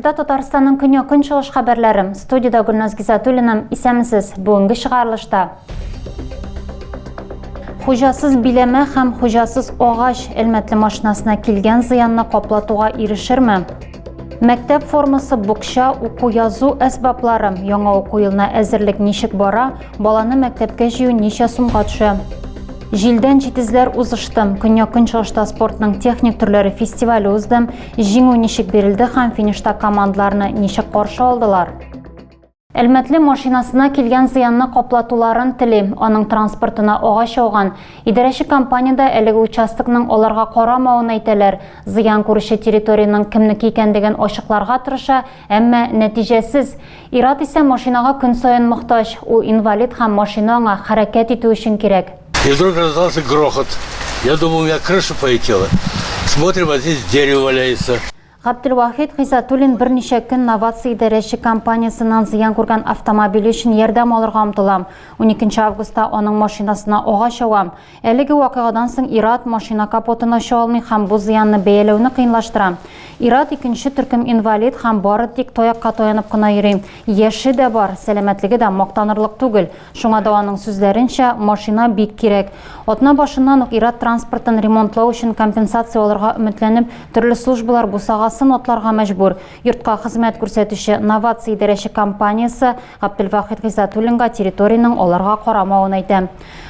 Эфирда Татарстанның көньяк-көнчыгыш хәбәрләре. Студияда Гөлназ Гизатуллина, исәмсез бүгенге чыгарылышта. Хуҗасыз биләмә һәм хуҗасыз агач элмәтле машинасына килгән зыянны каплатуга ирешерме? Мәктәп формасы букча уку язу әсбаплары. Яңа уку елына әзерлек ничек бара? Баланы мәктәпкә җыю ничә сумга төшә? Җилдән җитезләр узышты. Көньяк-көнчыгышта спортның техник төрләре фестивале узды. Җиңү ничек бирелде һәм финишта командаларны ничек каршы алдылар? Әлмәтле машинасына килгән зыянны каплатуларын тели. Аның транспортына агач ауган. Идарәче компанияда әлеге участокның аларга карамавын әйтәләр. Зыян күрүче территорияның кемнеке икәнлеген ачыкларга тырыша, әмма нәтиҗәсез. Ират исә машинага көн саен мохтаҗ. Ул инвалид һәм машина аңа хәрәкәт итү өчен кирәк. И вдруг раздался грохот. Я думал, у меня крыша полетела. Смотрим, а здесь дерево валяется. Габделвахид Гизатуллин берничә көн новация идарәче компаниясыннан зыян күргән автомобиль өчен ярдәм алырга омтылам. 12 августта аның машинасына агач ауам. Әлеге вакыйгадан соң Ират машина капотын ача алмый һәм бу зыянны бәяләүне кыйнлаштыра. Ират икенче төркем инвалид һәм бары тик таякка таянып кына йөри. Яше дә бар, сәламәтлеге дә мактанырлык түгел. Шуңа да аның сүзләренчә машина бик кирәк. Атна башыннан ук Ират транспортын ремонтлау өчен компенсация алырга өметләнеп, төрле службалар бусагасын атларга мәҗбүр. Йортка хезмәт күрсәтүче новация идарәче компаниясе Габделвахид Гизатуллинга территорияның аларга карамавын әйтә.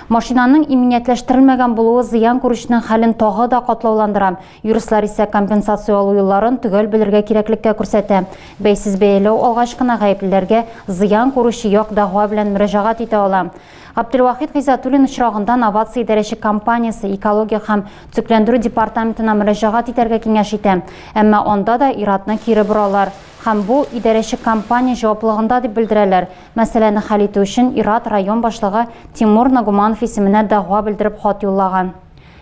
Машинаның иминиятләштерелмәгән булуы зыян күрүченең хәлен тагы да катлауландыра. Юристлар исә компенсация алу юлларын төгәл белергә кирәклеккә күрсәтә. Бәйсез бәяләү алгач кына гаеплеләргә зыян күрүче як дәгъва белән мөрәҗәгать итә ала. Габделвахид Гизатуллин очрагында новация идарәче компаниясе экология һәм төзекләндерү департаментына мөрәҗәгать итәргә киңәш итә. Әмма анда да Иратны кире боралар. Һәм бу идарәче компания җаваплыгында дип белдерәләр. Мәсьәләне хәл итү өчен Ират район башлыгы Тимур Нагуманов исеменә дәгъва белдереп хат юллаган.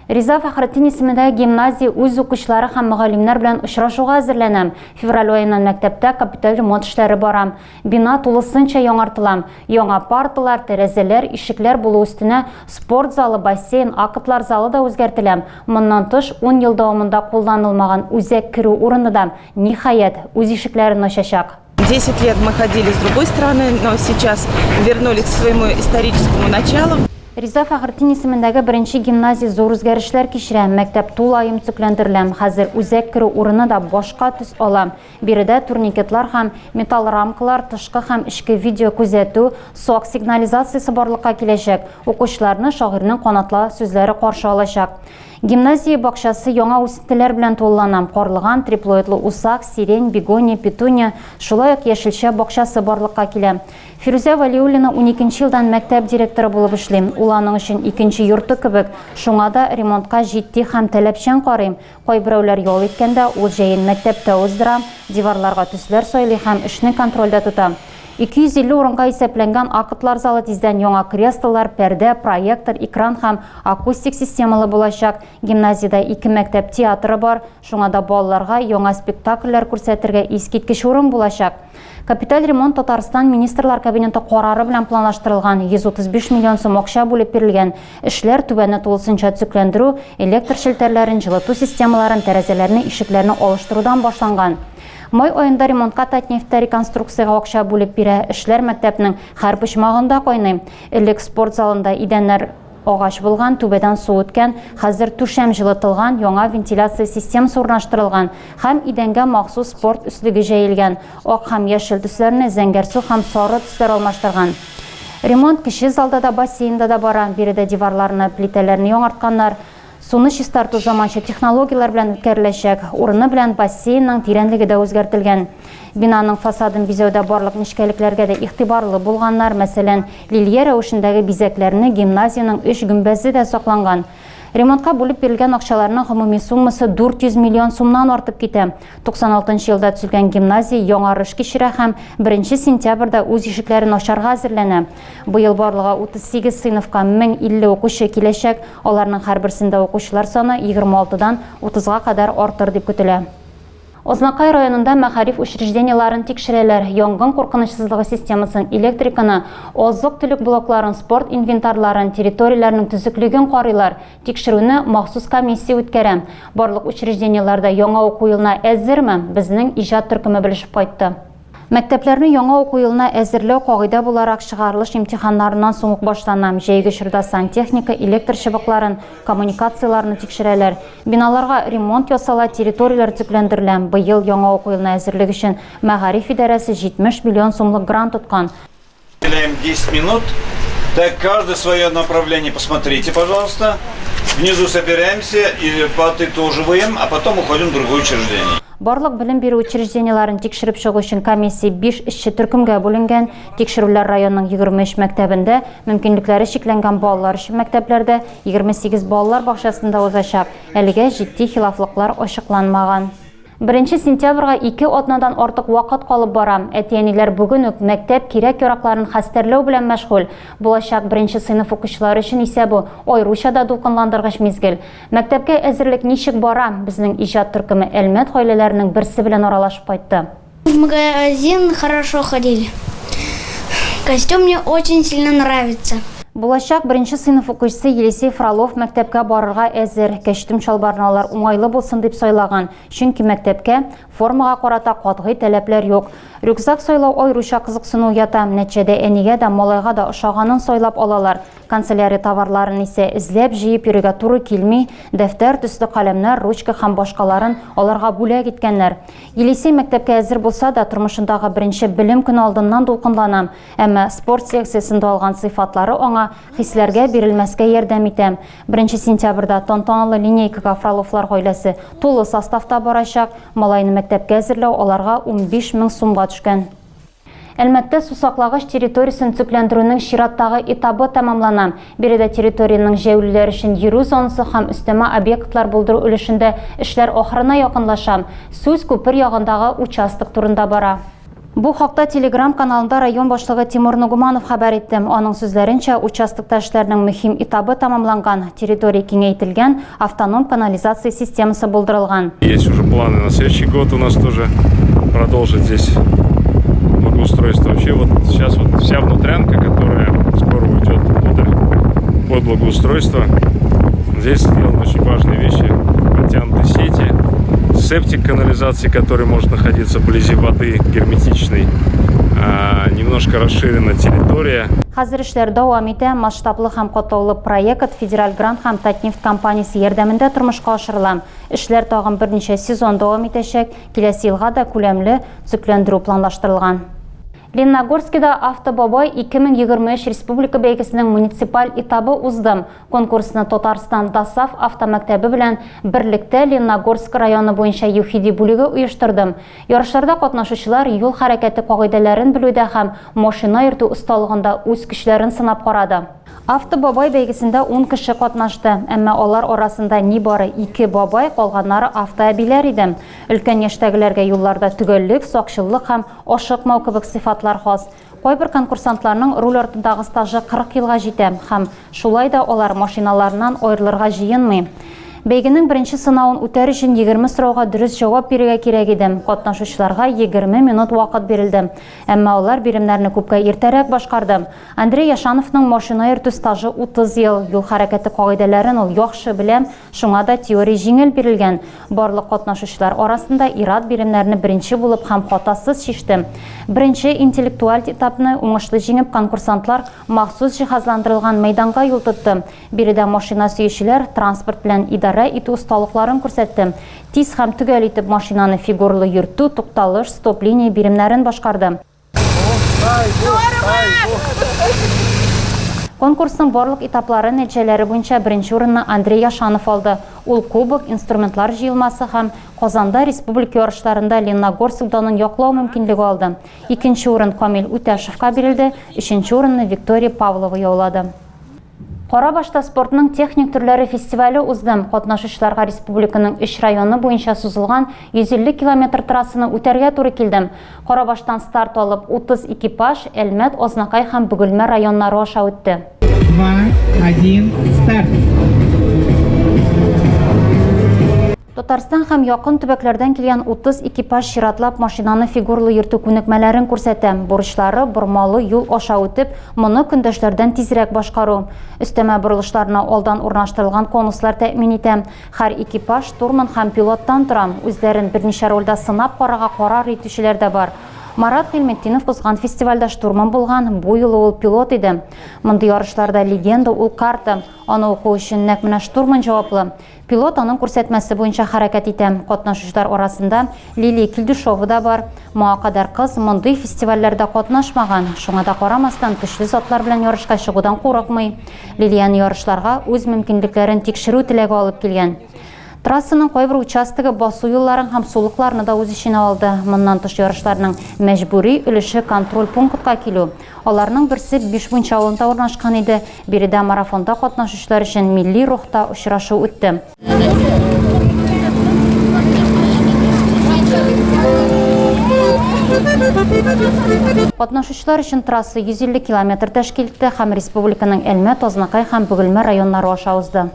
Риза Фәхретдин исемендәге гимназия үз укучылары һәм мөгаллимнәр белән очрашуга әзерләнә. Февраль аеннан мәктәптә капиталь ремонт эшләре бара. Бина тулысынча яңартыла. Яңа парталар, тәрәзәләр, ишекләр булу үстенә спорт залы, бассейн, актлар залы да үзгәртелә. Моннан тыш 10 ел дәвамында кулланылмаган үзәк керү урыны да ниһаять үз ишекләрен ачачак. 10 лет мы ходили с другой стороны, но сейчас вернулись к своему историческому началу. Риза Фәхретдин исемендәге беренче гимназия зур үзгәрешләр кичерә. Мәктәп тулаем төзекләндерелә. Хәзер үзәк керү урыны да башка төс ала. Биредә турникетлар һәм металл рамкалар, тышкы һәм эчке видео күзәтү, сок сигнализациясе барлыкка киләчәк. Укучыларны шагыйрьнең канатлы сүзләре каршы алачак. Гимназия бакчасы яңа үсентеләр белән тулылана. Карлыган, триплоидлы усак, сирень, бегония, петуния, шулай ук яшелчә бакчасы барлыкка килә. Фирүзә Валиуллина 12 елдан мәктәп директоры булып эшли. Ул аның өчен икенче йорты кебек. Шуңа да ремонтка җитди һәм таләпчән карый. Кайберәүләр ял иткәндә ул җәен мәктәптә уздыра, диварларга төсләр сайлый һәм эшне контрольдә тота. 250 урынга исәпләнгән актлар залы тиздән яңа креслолар, пәрдә, проектор, экран һәм акустик системалы булачак. Гимназиядә 2 мәктәп театры бар. Шуңа да балаларга яңа спектакльләр күрсәтергә искиткеч урын булачак. Капиталь ремонт Татарстан министрлар кабинеты карары белән планлаштырылган. 135 миллион сум акча бүлеп бирелгән. Эшләр түбәнне тулысынча төзекләндерү, электр шелтәрләрен, җылыту системаларын, тәрәзәләрне, ишекләрне алыштырудан башланган. Май аенда ремонтка Татнефть реконструкцияга акча бүлеп бирә. Эшләр мәктәпнең һәр почмагында кайный. Элек спорт залында идәннәр агач булган, түбәдән су үткән, хәзер түшәм җылытылган, яңа вентиляция системасы урнаштырылган һәм идәнгә махсус спорт өслеге җәелгән. Ак һәм яшел төсләрне зәңгәр су һәм сары төсләр алмаштырган. Ремонт кече залда да, бассейнда да бара. Биредә диварларны, плитәләрне яңартканнар. Суны чистарту заманча технологиялар белән үткәреләчәк. Урыны белән бассейнның тирәнлеге дә үзгәртелгән. Бинаның фасадын бизәүдә барлык нечкәлекләргә дә игътибарлы булганнар. Мәсәлән, лилия рәвешендәге бизәкләрне гимназияның 3 гөмбәзе дә сакланган. Ремонтка бүлеп бирелгән акчаларның гомуми суммасы 400 миллион сумнан артып китә. 96 елда төзелгән гимназия яңарыш кичерә һәм 1 сентябрьдә үз ишекләрен ачарга әзерләнә. Быел барлыгы 38 сыйныфка 1050 укучы киләчәк. Аларның һәрберсендә укучылар саны 26дан 30га кадәр артыр дип көтелә. Ознакай районында мәгариф учрежденияларын тикшерәләр, янгын куркынычсызлыгы системасын, электриканы, азык-төлек блокларын, спорт инвентарларын, территорияләрнең төзеклеген карыйлар. Тикшерүне махсус комиссия үткәрә. Барлык учрежденияларда яңа уку елына әзерме? Безнең иҗат төркеме белешеп кайтты. Мәктәпләрне яңа уку елына әзерләү кагыйдә буларак чыгарылыш имтиханнарыннан соң ук башлана. Җәйге чорда сантехника, электр чыбыкларын, коммуникацияларны тикшерәләр. Биналарга ремонт ясала, территориялар төзекләндерелә. Быел яңа уку елына әзерлек өчен мәгариф идарәсе 70 миллион сумлык грант тоткан. 10 минут. Так, каждое свое направление посмотрите, пожалуйста. Внизу собираемся и подытоживаем, а потом уходим в другое учреждение. Барлык белем бирү учрежденияларын тикшереп чыгу өчен комиссия 5 эшче төркемгә бүленгән. Тикшерүләр районның 23 мәктәбендә, мөмкинлекләре чикләнгән балалар өчен мәктәпләрдә 28 балалар бакчасында узачак. Әлегә җитди хилафлыклар ачыкланмаган. 1 сентябрьгә 2 атнадан артык вакыт калып бара. Әтиәниләр бүген үк мәктәп кирәк-яракларын хәстәрләү белән мәшгуль. Булачак 1 сыйныф укучылары өчен исә бу аеруча да дулкынландыргыч мизгел. Мәктәпкә әзерлек ничек бара? Безнең иҗат төркеме Әлмәт гаиләләренең берсе белән аралашып кайтты. В магазин хорошо ходили. Костюм мне очень сильно нравится. Булачак 1 сыйныф укучысы Елисей Фролов мәктәпкә барырга әзер. Кәчтүм чалбарналар уңайлы булсын дип сайлаган. Чөнки мәктәпкә формага карата катгый таләпләр юк. Рюкзак сайлау аеруча кызыксыну ята. Нәтиҗәдә әнигә дә, малайга да ошаганын сайлап алалар. Канцелярия товарларын исә эзләп җыеп йөрергә туры килми. Дәфтәр, төсле каләмнәр, ручка һәм башкаларын аларга бүләк иткәннәр. Елисей мәктәпкә әзер булса да, тормышындагы 1 белем көне алдыннан дулкынлана. Әмма спорт секциясендә алган сыйфатлары аңа хисләргә бирелмәскә ярдәм итә. 1 сентябрьдә тантаналы линейкага Фроловлар гаиләсе тулы составта барачак. Малайны мәктәпкә әзерләү аларга 15 мең сумга төшкән. Әлмәттә сусаклагыч территориясын төзекләндерүнең чираттагы этабы тәмамлана. Биредә территорияның җәүлеләр өчен йөрү зонасы һәм өстәмә объектлар булдыру өлешендә эшләр ахырына якынлаша. Сүз күпер ягындагы участок турында бара. Бу хакта Telegram каналында район башлыгы Тимур Нугуманов хәбәр итте. Аның сүзләренчә, участокта эшләрнең мөһим этабы тәмамланган, территория киңәйтелгән, автоном канализация системасы булдырылган. Есть уже планы на следующий год у нас тоже продолжить здесь благоустройство. Вообще вот сейчас вот вся внутрянка, которая скоро уйдет под благоустройство, здесь сделаны очень важные вещи, протянуты сети, септик канализации, который может находиться вблизи воды, герметичный, немножко расширена территория. Хәзер эшләр дәвам итә. Масштаблы һәм катлаулы проект федераль грант һәм Татнефть компаниясе ярдәмендә тормышка ашырыла. Эшләр тагын берничә сезон дәвам итәчәк. Киләсе елга да күләмле төзекләндерү планлаштырылган. Лениногорскида автобабай 2023 республика бәйгесенең муниципаль этабы узды. Конкурсны Татарстан Дасаф автомәктәбе белән берлектә Лениногорск районы буенча Юхиди бүлеге оештырды. Ярышларда катнашучылар юл хәрәкәте кагыйдәләрен белүдә һәм машина йөртү осталыгында үз көчләрен сынап карады. Автобабай бәйгесендә 10 кеше катнашты, әмма алар арасында нибары 2 бабай, калганнары автоәбиләр иде. Өлкән яшьтәгеләргә юлларда төгәллек, сакчылык һәм ашыкмау кебек сыйфатлар хас. Кайбер конкурсантларның руль артындагы стажы 40 елга җитә һәм шулай да алар машиналарыннан аерылырга җыенмый. Бәйгенең беренче сынавын үтәр өчен 20 сорауга дөрес җавап бирергә кирәк иде. Катнашучыларга 20 минут вакыт бирелде. Әмма алар биремнәрне күпкә иртәрәк башкарды. Андрей Яшановның машина йөртү стажы 30 ел. Юл хәрәкәте кагыйдәләрен ул яхшы белә, шуңа да теория җиңел бирелгән. Барлык катнашучылар арасында ирад биремнәрне беренче булып һәм хатасыз чиште. Беренче интеллектуаль этапны уңышлы җиңеп, конкурсантлар махсус җиһазландырылган мәйданга юл тотты. Биредә машина сөючеләр транспорт белән идара итү осталыкларын күрсәтте. Тиз һәм төгәл итеп машинаны фигурлы йөртү, тукталыш, стоп линия биремнәрен башкарды. Конкурсның барлык этаплары нәтиҗәләре буенча беренче урынны Андрей Яшанов алды. Ул кубок, инструментлар җыелмасы һәм Казанда республика ярышларында Лениногорск данын яклау мөмкинлеге алды. Икенче урын Камил Үтәшевкә бирелде, өченче урынны Виктория Павлова яулады. Карабашта спортның техник төрләре фестивале узды. Катнашучыларга республиканың 3 районы буенча сузылган 150 км трассаны үтәргә туры килде. Карабаштан старт алып 30 экипаж Әлмәт, Ознакай һәм Бөгелмә районнары аша үтте. 2, 1, старт. Татарстан һәм якын төбәкләрдән килгән 30 экипаж чиратлап машинаны фигурлы йөртү күнекмәләрен күрсәтә. Бурычлары бормалы юл аша үтеп, моны көндәшләрдән тизрәк башкару. Өстәмә борылышларына алдан урнаштырылган конуслар тәэмин итә. Һәр экипаж штурман һәм пилоттан тора. Үзләрен берничә рольдә сынап карарга карар итүчеләр дә бар. Марат Хилметдинов узган фестивальдә штурман булган, бу юлы ул пилот иде. Мондый ярышларда легенда ул карта. Аны уку өчен нәкъ менә штурман җаваплы. Пилот аның күрсәтмәсе буенча хәрәкәт итә. Катнашучылар арасында Лилия Килдишова да бар. Моңа кадәр кыз мондый фестивальләрдә катнашмаган. Шуңа да карамастан көчле затлар белән ярышка чыгудан курыкмый. Лилияны ярышларга үз мөмкинлекләрен тикшерү теләге алып килгән. Трассаның кайбер участогы басу юлларын һәм сулыкларны да үз иченә алды. Моннан тыш ярышларның мәҗбүри өлеше контроль пунктка килү. Аларның берсе 5 буенча авылында урнашкан иде. Биредә марафонда катнашучылар өчен милли рухта очрашу үтте. Катнашучылар өчен трасса 150 км тәшкил итте һәм республиканың Әлмәт, Азнакай һәм Бөгелмә районнары аша узды.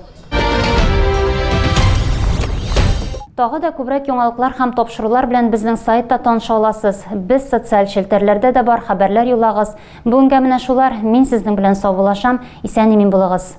Тагы да күбрәк яңалыклар һәм тапшырулар белән безнең сайтта таныша аласыз. Без социаль челтәрләрдә дә бар, хәбәрләр юлагыз. Бүгенгә менә шулар. Мин сезнең белән саубуллашам. Исән-имин булыгыз.